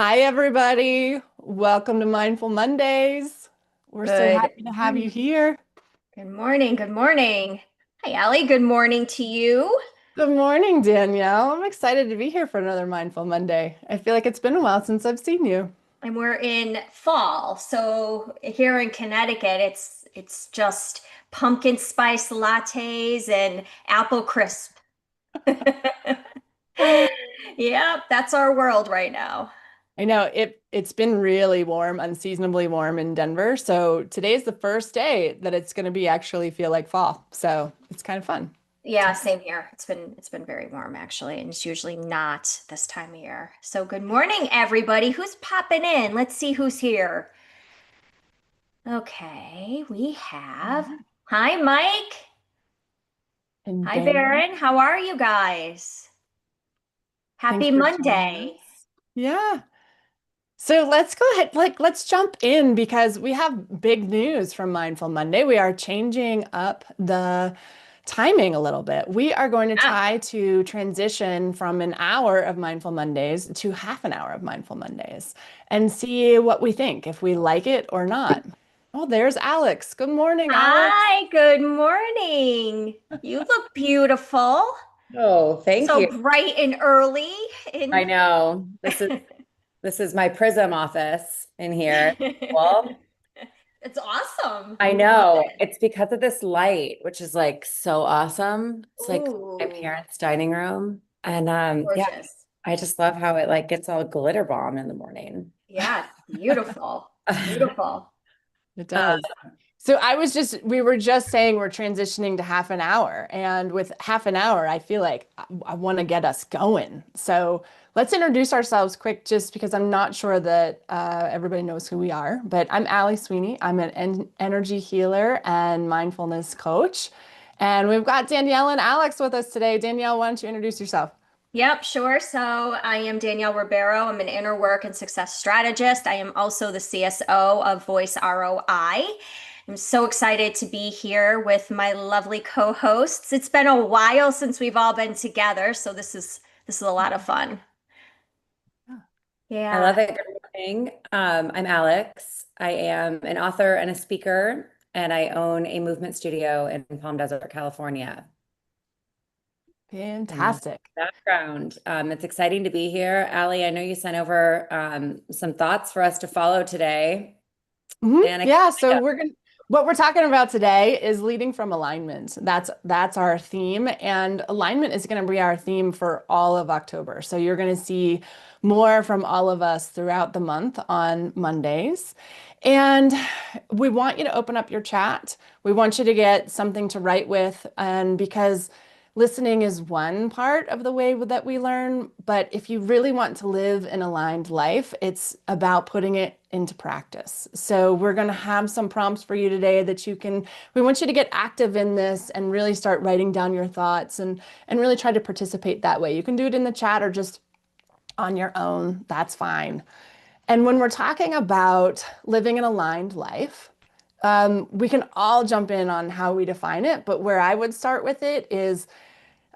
Hi, everybody. Welcome to Mindful Mondays. We're so Good happy to have you morning. here. Good morning. Good morning. Hi, Allie. Good morning to you. Good morning, Danielle. I'm excited to be here for another Mindful Monday. I feel like it's been a while since I've seen you. And we're in fall. So here in Connecticut, it's just pumpkin spice lattes and apple crisp. Yep, that's our world right now. I know it's been really warm, unseasonably warm in Denver. So today's the first day that it's going to be actually feel like fall. So it's kind of fun. Yeah, same here. It's been very warm actually, and it's usually not this time of year. So good morning, everybody. Who's popping in? Let's see who's here. Okay, we have. Hi, Mike. And Hi, Dan, Baron. How are you guys? thanks Happy for joining Monday. us. Yeah. So let's go ahead, let's jump in because we have big news from Mindful Monday. We are changing up the timing a little bit. We are going to Yeah. try to transition from an hour of Mindful Mondays to half an hour of Mindful Mondays and see what we think, if we like it or not. Oh, there's Alex. Good morning, Alex. Hi, good morning. You look beautiful. Oh, thank So you. bright and early I in know. This is my Prism office in here. Well, It's awesome. I Love know. it. It's because of this light, which is like so awesome. It's like my Ooh, parents' dining room. And yeah, gorgeous. I just love how it like gets all glitter bomb in the morning. Yeah, it's beautiful. Beautiful. It Uh, does. So we were just saying we're transitioning to half an hour. And with half an hour, I feel like I want to get us going. So let's introduce ourselves quick, just because I'm not sure that everybody knows who we are. But I'm Ali Sweeney. I'm an energy healer and mindfulness coach. And we've got Danielle and Alex with us today. Danielle, why don't you introduce yourself? Yep, sure. So I am Danielle Ribeiro. I'm an inner work and success strategist. I am also the CSO of Voice ROI. I'm so excited to be here with my lovely co-hosts. It's been a while since we've all been together, so this is a lot of fun. I Yeah. love it. Good morning. I'm Alex. I am an author and a speaker, and I own a movement studio in Palm Desert, California. And that's Fantastic. the background. It's exciting to be here. Allie, I know you sent over some thoughts for us to follow today, and I can't Yeah, wait so to. what we're talking about today is leading from alignment. That's our theme, and alignment is going to be our theme for all of October. So you're going to see more from all of us throughout the month on Mondays. And we want you to open up your chat. We want you to get something to write with, and because listening is one part of the way that we learn, but if you really want to live an aligned life, it's about putting it into practice. So we're going to have some prompts for you today that we want you to get active in this and really start writing down your thoughts and really try to participate that way. You can do it in the chat or just on your own. That's fine. And when we're talking about living an aligned life, we can all jump in on how we define it, but where I would start with it is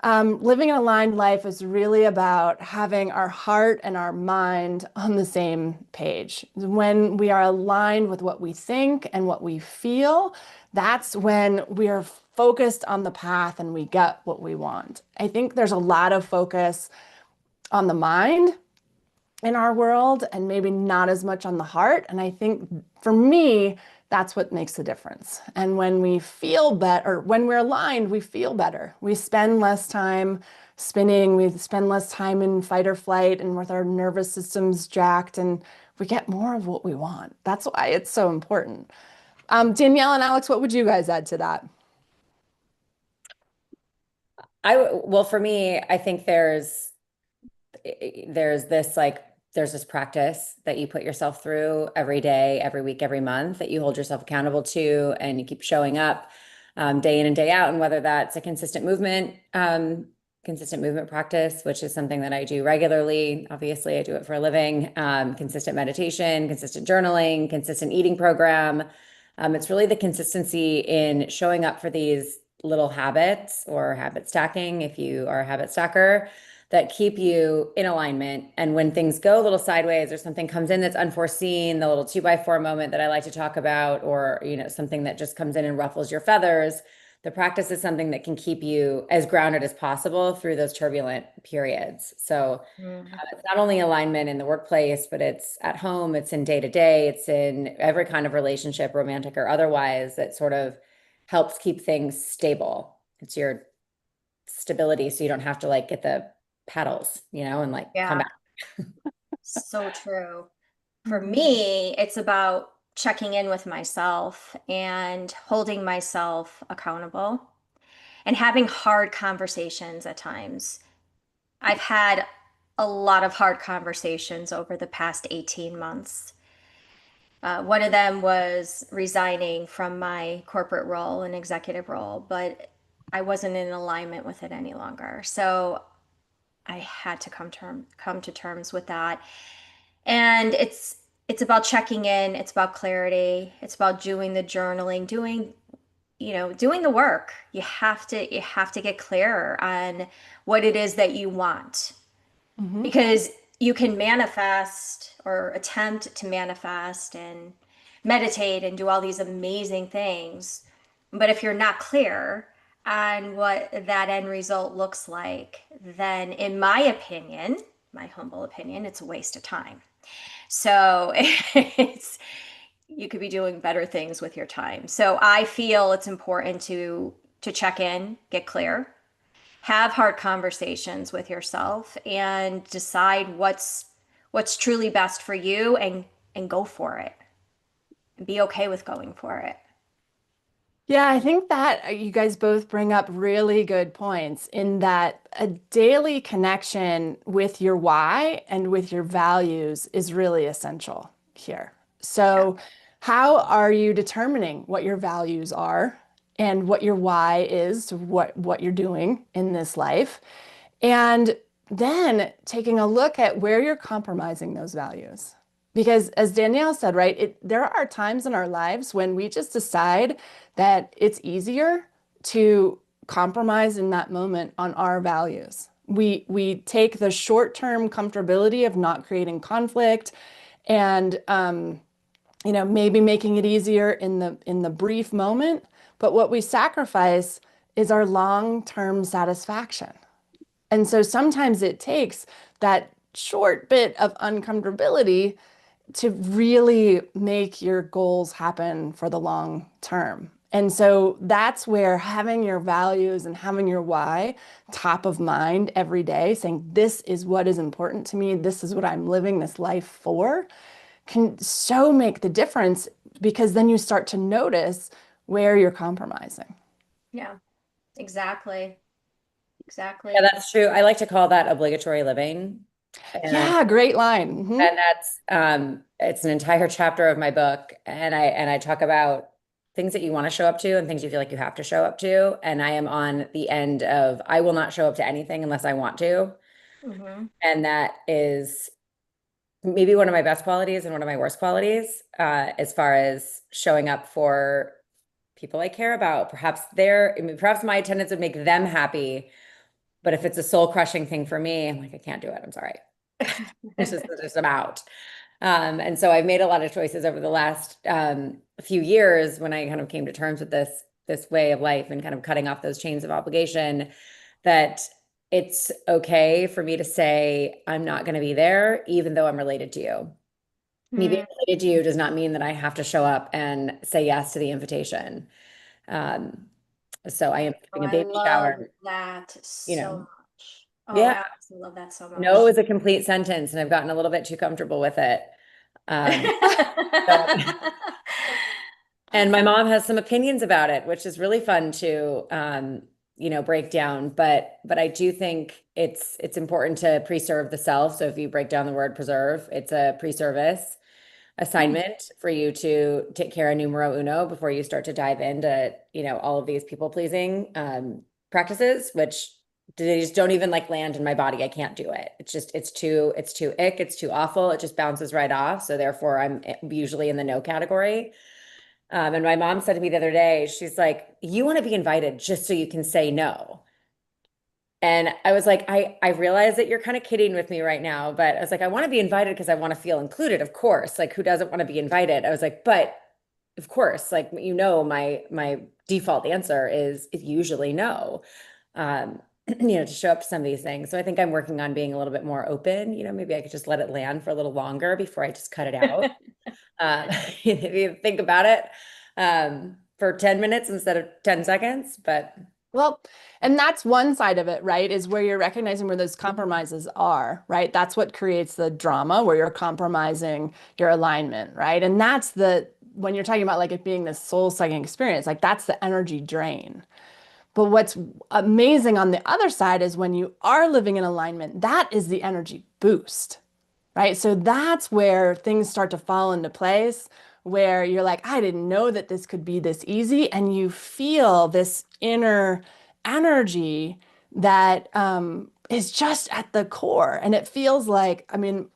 living an aligned life is really about having our heart and our mind on the same page. When we are aligned with what we think and what we feel, that's when we are focused on the path and we get what we want. I think there's a lot of focus on the mind in our world and maybe not as much on the heart. And I think for me, that's what makes the difference. And when we feel better, when we're aligned, we feel better. We spend less time spinning, we spend less time in fight or flight and with our nervous systems jacked, and we get more of what we want. That's why it's so important. Danielle and Alex, what would you guys add to that? Well, for me, I think there's this like there's this practice that you put yourself through every day, every week, every month that you hold yourself accountable to, and you keep showing up day in and day out. And whether that's a consistent movement practice, which is something that I do regularly. Obviously, I do it for a living. Consistent meditation, consistent journaling, consistent eating program. It's really the consistency in showing up for these little habits or habit stacking if you are a habit stacker that keep you in alignment. And when things go a little sideways or something comes in that's unforeseen, the little 2x4 moment that I like to talk about, or, something that just comes in and ruffles your feathers, the practice is something that can keep you as grounded as possible through those turbulent periods. So it's not only alignment in the workplace, but it's at home, it's in day to day, it's in every kind of relationship, romantic or otherwise, that sort of helps keep things stable. It's your stability, so you don't have to like get the paddles, and like come Yeah, back. so true. For Mhm. me, it's about checking in with myself and holding myself accountable and having hard conversations at times. I've had a lot of hard conversations over the past 18 months. One of them was resigning from my corporate role and executive role, but I wasn't in alignment with it any longer. So I had to come to terms with that. And it's about checking in, it's about clarity, it's about doing the journaling, doing the work. You have to get clearer on what it is that you want, Mhm. because you can manifest or attempt to manifest and meditate and do all these amazing things. But if you're not clear on what that end result looks like, then in my humble opinion, it's a waste of time. So it's you could be doing better things with your time. So I feel it's important to check in, get clear, have hard conversations with yourself and decide what's truly best for you and go for it. And be okay with going for it. Yeah, I think that you guys both bring up really good points in that a daily connection with your why and with your values is really essential here. Yeah. So, how are you determining what your values are and what your why is to what you're doing in this life? And then taking a look at where you're compromising those values. Because as Danielle said, right, there are times in our lives when we just decide that it's easier to compromise in that moment on our values. We take the short-term comfortability of not creating conflict and maybe making it easier in the brief moment, but what we sacrifice is our long-term satisfaction. And so sometimes it takes that short bit of uncomfortability to really make your goals happen for the long term. And so that's where having your values and having your why top of mind every day, saying, this is what is important to me, this is what I'm living this life for, can so make the difference because then you start to notice where you're compromising. Yeah, exactly. Yeah, Exactly. that's true. I like to call that obligatory living. And Yeah, great line. Mhm. and that's it's an entire chapter of my book. And I talk about things that you want to show up to and things you feel like you have to show up to. And I am on the end of I will not show up to anything unless I want to. Hmm. And that is maybe one of my best qualities and one of my worst qualities, as far as showing up for people I care about. Perhaps my attendance would make them happy, but if it's a soul crushing thing for me, I'm like, I can't do it. I'm sorry. It's just I'm out. And so I've made a lot of choices over the last few years when I kind of came to terms with this way of life and kind of cutting off those chains of obligation, that it's okay for me to say I'm not going to be there, even though I'm related to you. Me being related to you does not mean that I have to show up and say yes to the invitation. Um, so I am Oh, giving a I baby love shower, that you so know. much. Oh, Yeah, I absolutely love that so no much. is a complete sentence, and I've gotten a little bit too comfortable with it. Um, so And my mom has some opinions about it, which is really fun to break down. But I do think it's important to preserve the self. So if you break down the word preserve, it's a pre-service assignment for you to take care of numero uno before you start to dive into, all of these people pleasing practices, which they just don't even like land in my body. I can't do it. It's too ick, it's too awful. It just bounces right off. So therefore I'm usually in the no category. And my mom said to me the other day, she's like, you want to be invited just so you can say no. And I was like, I realize that you're kind of kidding with me right now, but I was like, I want to be invited because I want to feel included, of course. Like, who doesn't want to be invited? I was like, but of course, like, my default answer is usually no. Um, to show up to some of these things. So I think I'm working on being a little bit more open. Maybe I could just let it land for a little longer before I just cut it out. If you think about it, for 10 minutes instead of 10 seconds, but Well, and that's one side of it, right? Is where you're recognizing where those compromises are, right? That's what creates the drama where you're compromising your alignment, right? And that's when you're talking about like it being this soul-sucking experience, like that's the energy drain. But what's amazing on the other side is when you are living in alignment, that is the energy boost, right? So that's where things start to fall into place, where you're like, I didn't know that this could be this easy. And you feel this inner energy that is just at the core. And it feels like, I mean,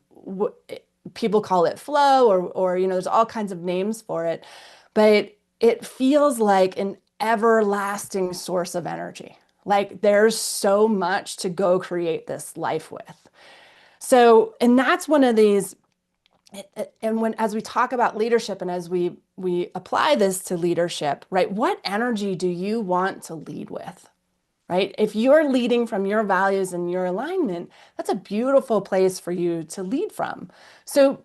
people call it flow or, there's all kinds of names for it, but it feels like an everlasting source of energy. Like there's so much to go create this life with. So, and that's one of these, and as we talk about leadership and as we apply this to leadership, right? What energy do you want to lead with? Right? If you're leading from your values and your alignment, that's a beautiful place for you to lead from. So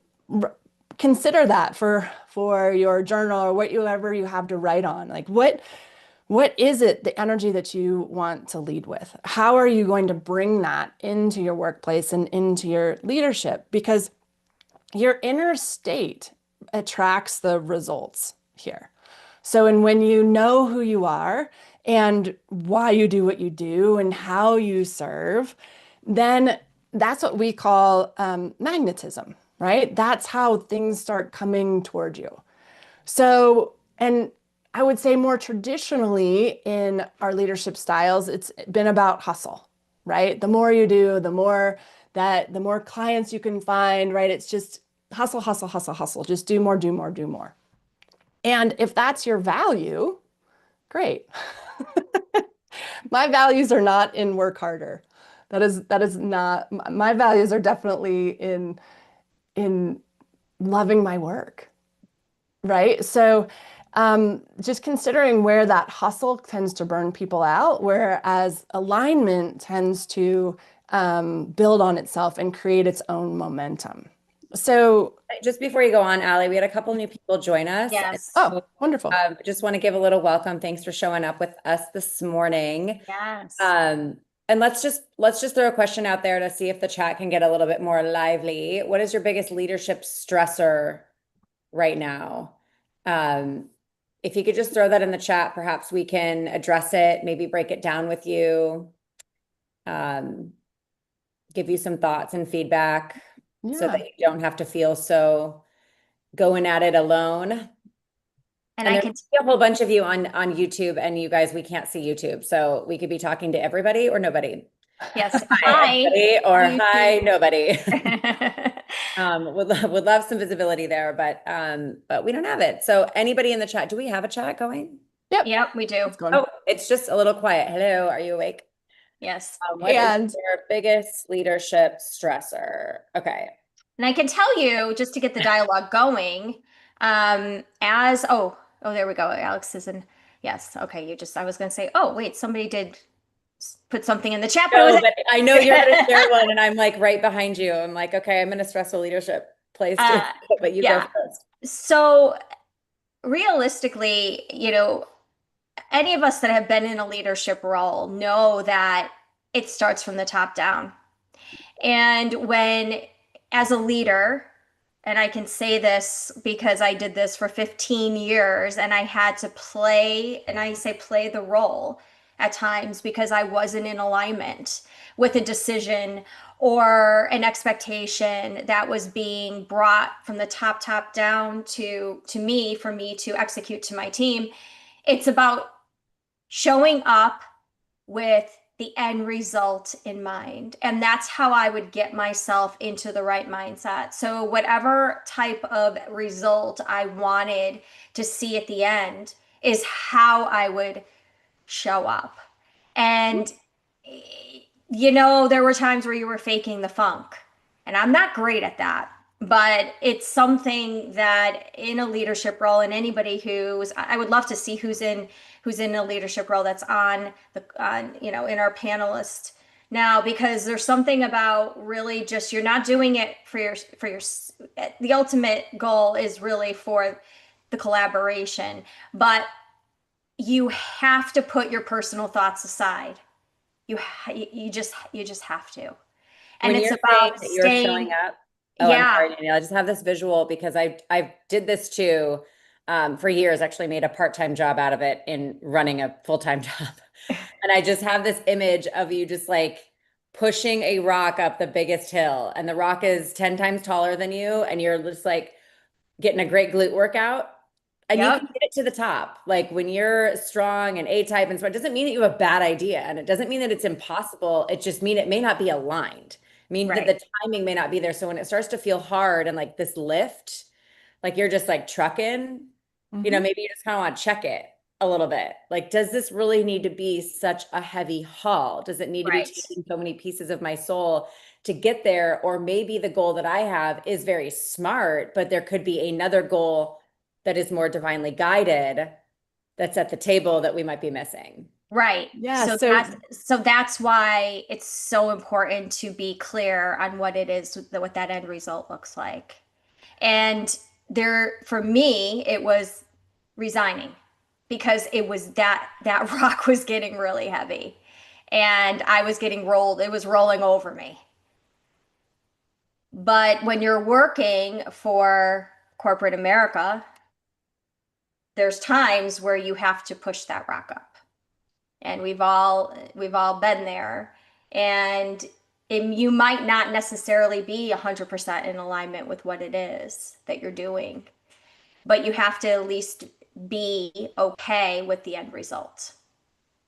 consider that for your journal or whatever you have to write on. Like what is it, the energy that you want to lead with? How are you going to bring that into your workplace and into your leadership? Because your inner state attracts the results here. So, and when you know who you are and why you do what you do and how you serve, then that's what we call magnetism, right? That's how things start coming toward you. So, and I would say more traditionally in our leadership styles, it's been about hustle, right? The more you do, the more clients you can find, right? It's just hustle, hustle, hustle, hustle. Just do more, do more, do more. And if that's your value, great. My values are not in work harder. That is not my values are definitely in loving my work, right? So just considering where that hustle tends to burn people out, whereas alignment tends to build on itself and create its own momentum. So, just before you go on, Ali, we had a couple new people join us. Yes. oh, wonderful. Just want to give a little welcome. Thanks for showing up with us this morning. Yes. And let's just throw a question out there to see if the chat can get a little bit more lively. What is your biggest leadership stressor right now? If you could just throw that in the chat, perhaps we can address it, maybe break it down with you, give you some thoughts and feedback so that you don't have to feel so going at it alone. And I there's can a whole bunch of you on YouTube, and you guys, we can't see YouTube, so we could be talking to everybody or nobody. Yes. Hi, everybody, or YouTube. hi, nobody. Would love some visibility there, but we don't have it. So anybody in the chat, do we have a chat going? Yep, we do. Oh, it's just a little quiet. Hello, are you awake? Yes. What is your biggest leadership stressor? Okay. And I can tell you, just to get the dialogue going, there we go. Alex is in. Yes. Okay. I was going to say, oh, wait, somebody did put something in the chat, No, but I know you're going to share one, and I'm like right behind you. I'm like, okay, I'm in a stressful leadership place too, but you go first. So realistically, any of us that have been in a leadership role know that it starts from the top down. And as a leader, and I can say this because I did this for 15 years and I had to play, and I say play the role at times because I wasn't in alignment with a decision or an expectation that was being brought from the top down to me, for me to execute to my team. It's about showing up with the end result in mind. And that's how I would get myself into the right mindset. So whatever type of result I wanted to see at the end is how I would show up. And there were times where you were faking the funk, and I'm not great at that. But it's something that in a leadership role, and anybody I would love to see who's in a leadership role that's in our panelist now, because there's something about really just you're not doing it for your the ultimate goal is really for the collaboration, but you have to put your personal thoughts aside. You just have to. And When it's you're saying about that you're showing staying, up, oh, I'm yeah. sorry, Danielle. I just have this visual because I did this too for years, actually made a part-time job out of it in running a full-time job. And I just have this image of you just like pushing a rock up the biggest hill, and the rock is 10 times taller than you, and you're just like getting a great glute workout. And you can Yep. get it to the top. Like when you're strong and A-type and smart, it doesn't mean that you have a bad idea. And it doesn't mean that it's impossible. It just means it may not be aligned. I mean that Right. the timing may not be there. So when it starts to feel hard and like this lift, like you're just like trucking, Mhm. maybe you just kind of want to check it a little bit. Like, does this really need to be such a heavy haul? Does it need to be Right. taking so many pieces of my soul to get there? Or maybe the goal that I have is very smart, but there could be another goal that is more divinely guided that's at the table that we might be missing. Right. Yeah, So so that's why it's so important to be clear on what it is, what that end result looks like. And for me, it was resigning, because it was that rock was getting really heavy, and I was getting rolled. It was rolling over me. But when you're working for corporate America, there's times where you have to push that rock up. And we've all been there. And you might not necessarily be 100% in alignment with what it is that you're doing, but you have to at least be okay with the end result.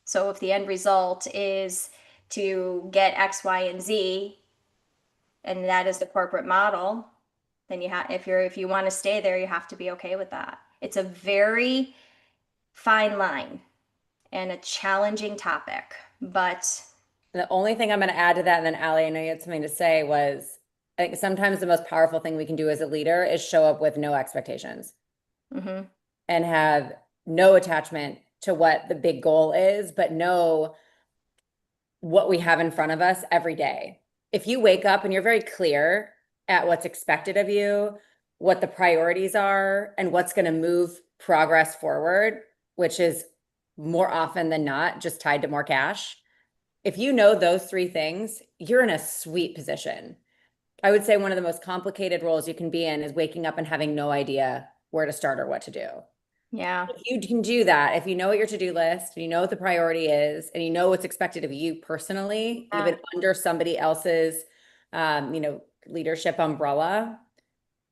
So if the end result is to get X, Y, and Z, and that is the corporate model, then if you want to stay there, you have to be okay with that. It's a very fine line and a challenging topic, but The only thing I'm going to add to that, and then Ali, I know you had something to say, was I think sometimes the most powerful thing we can do as a leader is show up with no expectations mhm, and have no attachment to what the big goal is, but know what we have in front of us every day. If you wake up and you're very clear at what's expected of you, what the priorities are, and what's going to move progress forward, which is more often than not just tied to more cash. If you know those three things, you're in a sweet position. I would say one of the most complicated roles you can be in is waking up and having no idea where to start or what to do. yeah, If you can do that, if you know what your to-do list, and you know what the priority is, and you know what's expected of you personally, yeah, even under somebody else's, leadership umbrella,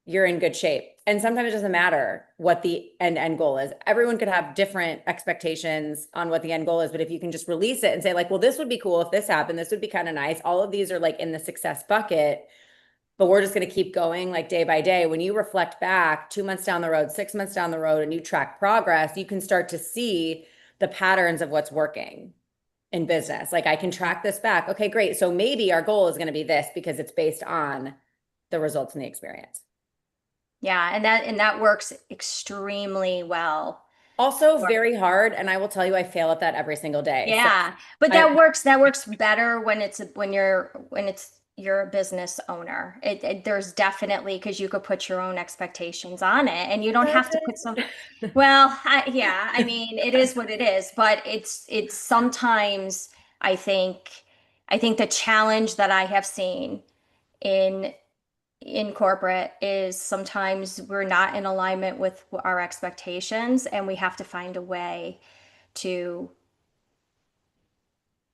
you're in good shape. And sometimes it doesn't matter what the end goal is. Everyone could have different expectations on what the end goal is, but if you can just release it and say like, well, this would be cool if this happened, this would be kind of nice. All of these are like in the success bucket, but we're just going to keep going like day by day. When you reflect back 2 months down the road, 6 months down the road, and you track progress, you can start to see the patterns of what's working in business. Like I can track this back. Okay, great. So maybe our goal is going to be this because it's based on the results and the experience. yeah, and that works extremely well. Also very hard. And I will tell you, I fail at that every single day. So Yeah, but I, that works better when you're a business owner. There's definitely, because you could put your own expectations on it, and you don't have to put some. Well, yeah, I mean, it is what it is, but it's sometimes I think I think the challenge that I have seen in in corporate is sometimes we're not in alignment with our expectations, and we have to find a way to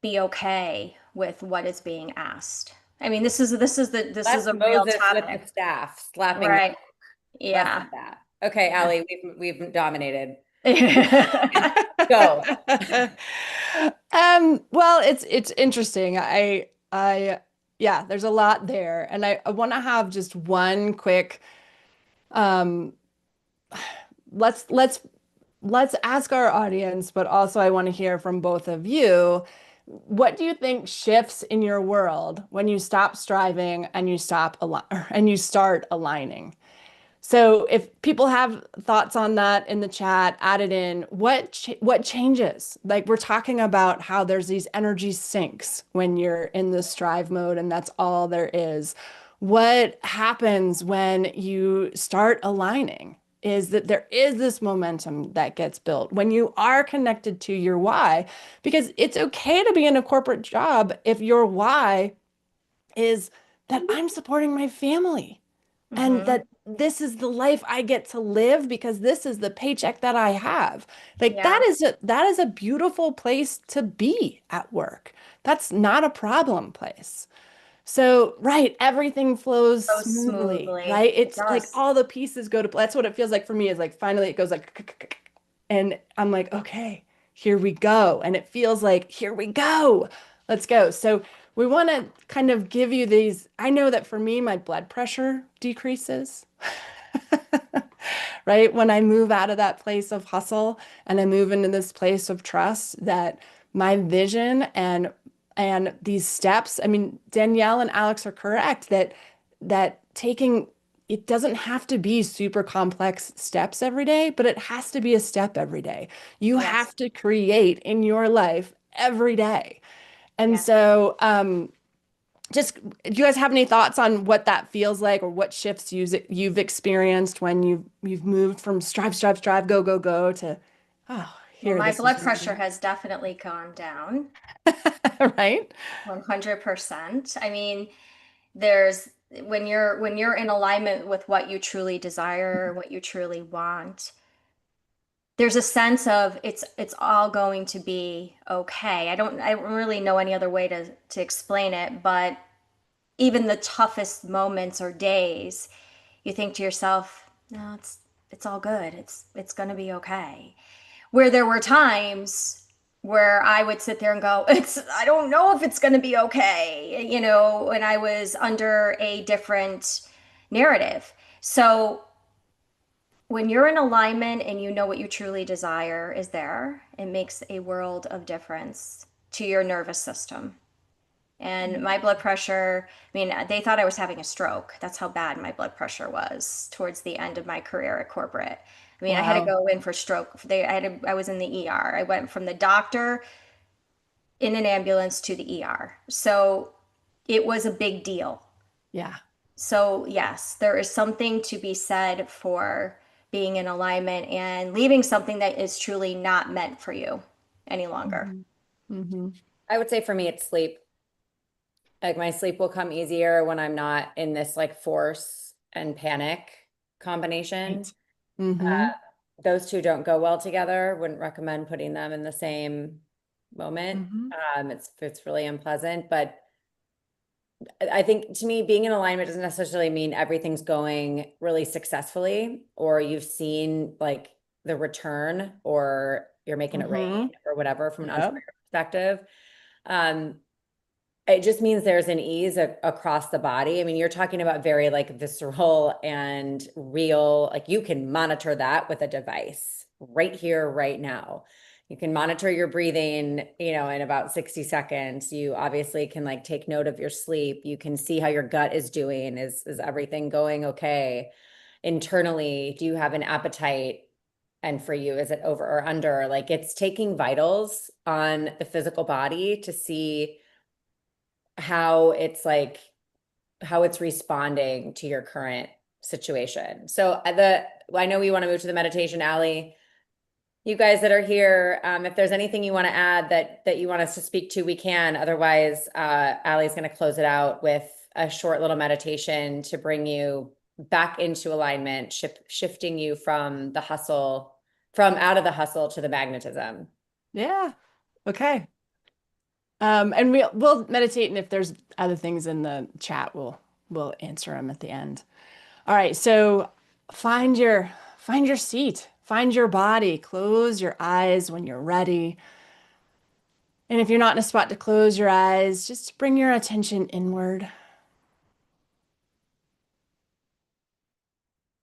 be okay with what is being asked. I mean, this is less a real Moses with topic, the staff slapping them. right? Less Yeah. of that. Okay, Ali, we've dominated. Yeah. Go. Well, it's interesting. Yeah, there's a lot there, and I want to have just one quick. Um, let's let's let's ask our audience, but also I want to hear from both of you. what do you think shifts in your world when you stop striving and you start aligning? So if people have thoughts on that in the chat, add it in. What changes? Like we're talking about how there's these energy sinks when you're in the strive mode and that's all there is. What happens when you start aligning is that there is this momentum that gets built when you are connected to your why, because it's okay to be in a corporate job if your why is that I'm supporting my family and Hmm. that this is the life I get to live because this is the paycheck that I have. Like Yeah. that is a beautiful place to be at work. That's not a problem place. So, right, everything flows So smoothly, smoothly. right? It It's like does. all the pieces go to play. That's what it feels like for me is like finally it goes like and I'm like, okay, here we go. And it feels like, here we go. Let's go. So we want to kind of give you these. I know that for me, my blood pressure decreases, right? When I move out of that place of hustle and I move into this place of trust that my vision and these steps, I mean, Danielle and Alex are correct that taking it doesn't have to be super complex steps every day, but it has to be a step every day. You Yes. have to create in your life every day. And Yes. so, just do you guys have any thoughts on what that feels like or what shifts you've experienced when you've moved from strive, strive, strive, go, go, go to, oh, Well, here, my this is blood pressure moving, has definitely gone down right? 100%. I mean, there's when you're in alignment with what you truly desire, what you truly want, there's a sense of it's all going to be okay. I don't really know any other way to explain it, but even the toughest moments or days, you think to yourself, no, it's all good. It's going to be okay. Where there were times where I would sit there and go, I don't know if it's going to be okay, when I was under a different narrative. So when you're in alignment and you know what you truly desire is there, it makes a world of difference to your nervous system. And my blood pressure, I mean, they thought I was having a stroke. That's how bad my blood pressure was towards the end of my career at corporate. I mean, I had to Wow. go in for stroke. I was in the ER. I went from the doctor in an ambulance to the ER. So it was a big deal. Yeah. So, yes, there is something to be said for being in alignment and leaving something that is truly not meant for you any longer. Hmm. Hmm. I would say for me, it's sleep. Like my sleep will come easier when I'm not in this like force and panic combination. Right. Hmm. Those two don't go well together. Wouldn't recommend putting them in the same moment. Hmm. It's really unpleasant, but I think to me, being in alignment doesn't necessarily mean everything's going really successfully or you've seen like the return or you're making it Hmm. rain or whatever from an Yep. entrepreneur perspective. Um, it just means there's an ease across the body. I mean, you're talking about very like visceral and real, like you can monitor that with a device right here, right now. You can monitor your breathing, in about 60 seconds. You obviously can like take note of your sleep. You can see how your gut is doing. Is everything going okay? Internally, do you have an appetite? And for you, is it over or under? Like it's taking vitals on the physical body to see how it's like how it's responding to your current situation. So I know we want to move to the meditation, Ali. You guys that are here, if there's anything you want to add that you want us to speak to, we can. Otherwise, Ali's going to close it out with a short little meditation to bring you back into alignment, shifting you from the hustle, from out of the hustle to the magnetism. Yeah. Okay. And we'll meditate, and if there's other things in the chat, we'll answer them at the end. All right, so find your seat, find your body, close your eyes when you're ready. And if you're not in a spot to close your eyes, just bring your attention inward.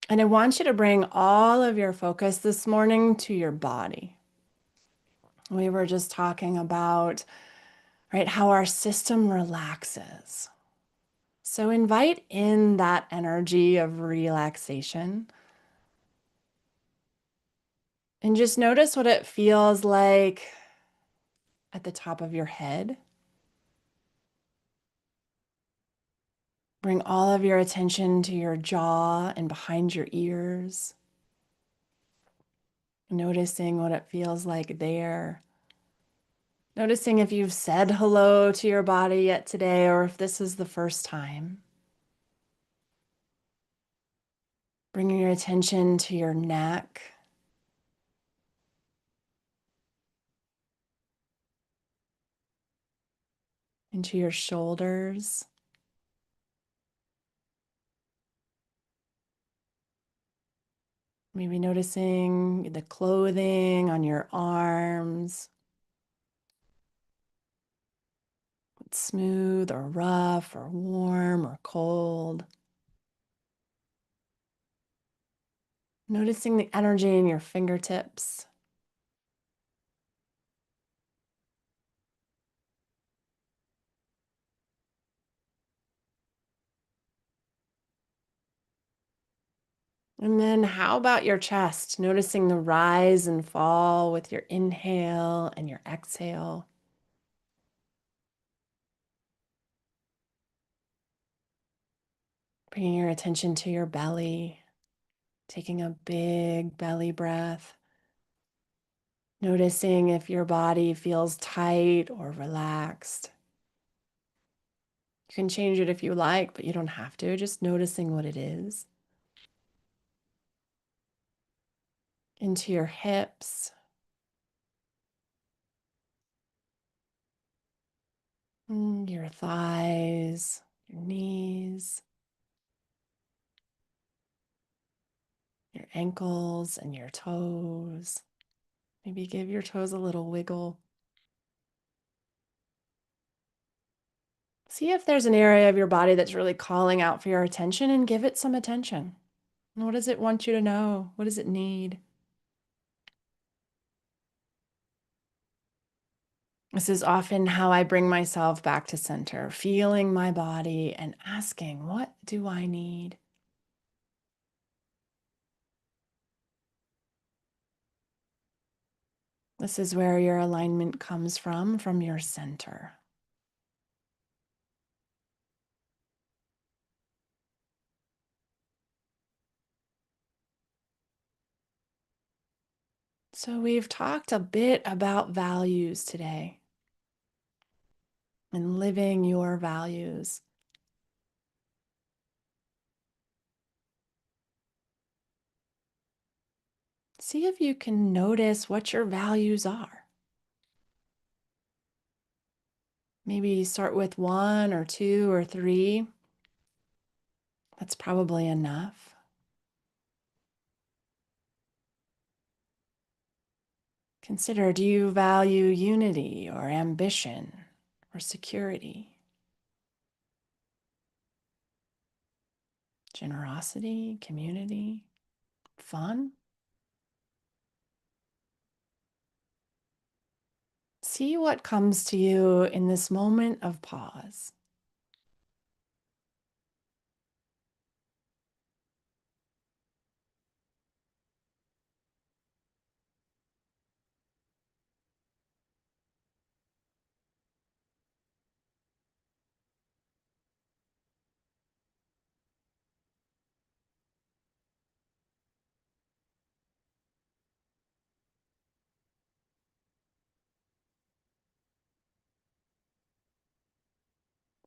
And I want you to bring all of your focus this morning to your body. We were just talking about right? How our system relaxes. So invite in that energy of relaxation and just notice what it feels like at the top of your head. Bring all of your attention to your jaw and behind your ears, noticing what it feels like there. Noticing if you've said hello to your body yet today or if this is the first time. Bringing your attention to your neck. Into your shoulders. Maybe noticing the clothing on your arms. It's smooth or rough or warm or cold. Noticing the energy in your fingertips. And then how about your chest? Noticing the rise and fall with your inhale and your exhale. Bringing your attention to your belly, taking a big belly breath. Noticing if your body feels tight or relaxed. You can change it if you like, but you don't have to. Just noticing what it is. Into your hips. Your thighs, your knees, your ankles and your toes. Maybe give your toes a little wiggle. See if there's an area of your body that's really calling out for your attention and give it some attention. What does it want you to know? What does it need? This is often how I bring myself back to center, feeling my body and asking, what do I need? This is where your alignment comes from your center. So we've talked a bit about values today and living your values. See if you can notice what your values are. Maybe start with 1 or 2 or 3. That's probably enough. Consider, do you value unity or ambition or security? Generosity, community, fun? See what comes to you in this moment of pause.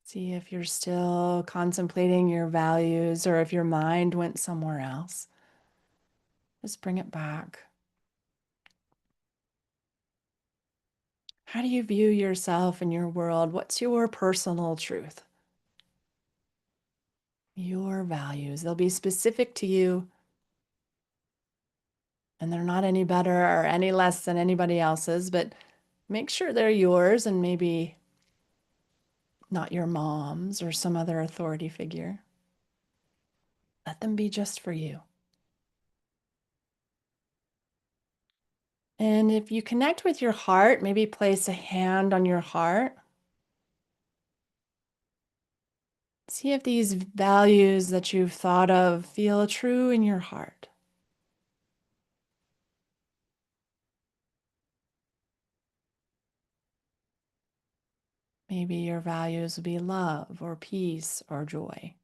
See if you're still contemplating your values or if your mind went somewhere else. Just bring it back. How do you view yourself and your world? What's your personal truth? Your values. They'll be specific to you, and they're not any better or any less than anybody else's, but make sure they're yours and maybe not your mom's or some other authority figure. Let them be just for you. And if you connect with your heart, maybe place a hand on your heart See if these values that you've thought of feel true in your heart. Maybe your values will be love or peace or joy.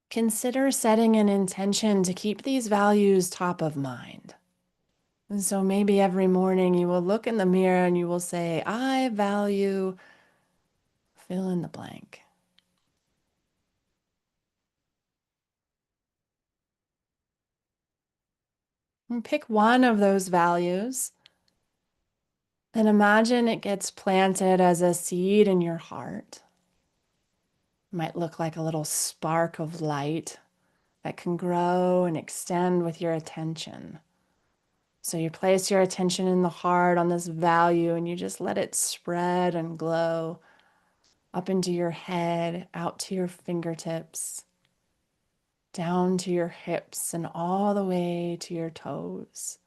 Consider setting an intention to keep these values top of mind. And so maybe every morning you will look in the mirror and you will say, I value fill in the blank. And pick one of those values and imagine it gets planted as a seed in your heart. It might look like a little spark of light that can grow and extend with your attention. So you place your attention in the heart on this value and you just let it spread and glow up into your head, out to your fingertips, down to your hips, and all the way to your toes.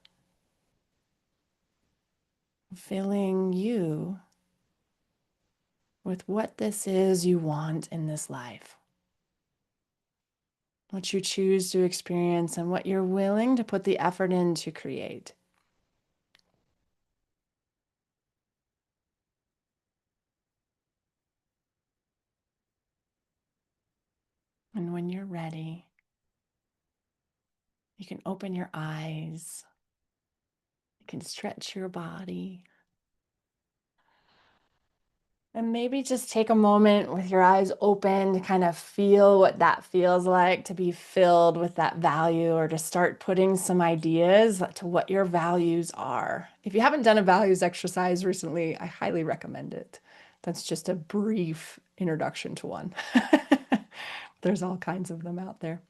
Filling you with what this is you want in this life, what you choose to experience, and what you're willing to put the effort in to create. And when you're ready, you can open your eyes, you can stretch your body. And maybe just take a moment with your eyes open to kind of feel what that feels like to be filled with that value, or to start putting some ideas to what your values are. If you haven't done a values exercise recently, I highly recommend it. That's just a brief introduction to one. There's all kinds of them out there.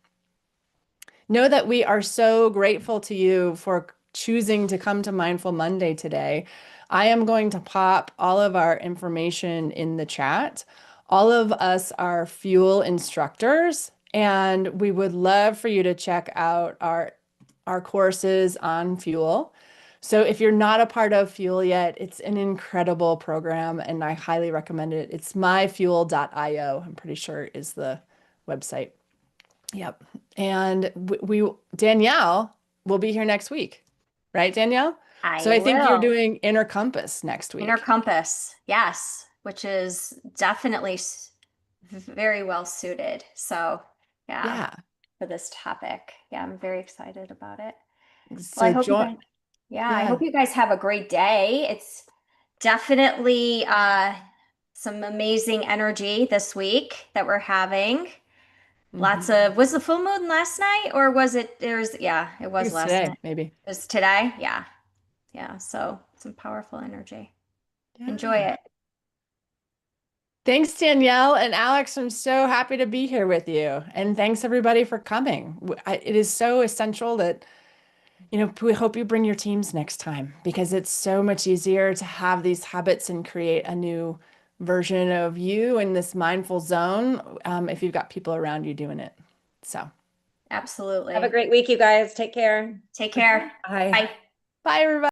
Know that we are so grateful to you for choosing to come to Mindful Monday today. I am going to pop all of our information in the chat. All of us are fuel instructors, and we would love for you to check out our courses on fuel. So if you're not a part of Fuel yet, it's an incredible program, and I highly recommend it. It's myfuel.io, I'm pretty sure is the website. Yep. And Danielle will be here next week, right, Danielle? So I I think you're will. doing Inner Compass next Inner week. compass, yes, which is definitely very well suited. So, yeah, Yeah. for this topic. Yeah, I'm very excited about it. Well, I So hope you join. guys, yeah, I Yeah. hope you guys have a great day. It's definitely some amazing energy this week that we're having. Lots Mhm. of, was the full moon last night or was it, yeah, it I think was it's last today, night. maybe. It was today? Yeah. Yeah. So some powerful energy. Enjoy Yeah. it. Thanks, Danielle and Alex. I'm so happy to be here with you. And thanks everybody for coming. It is so essential that, we hope you bring your teams next time, because it's so much easier to have these habits and create a new version of you in this mindful zone, if you've got people around you doing it. So, Have a Absolutely. great week, you guys. Take care. Take care. Bye. Bye. bye, everybody.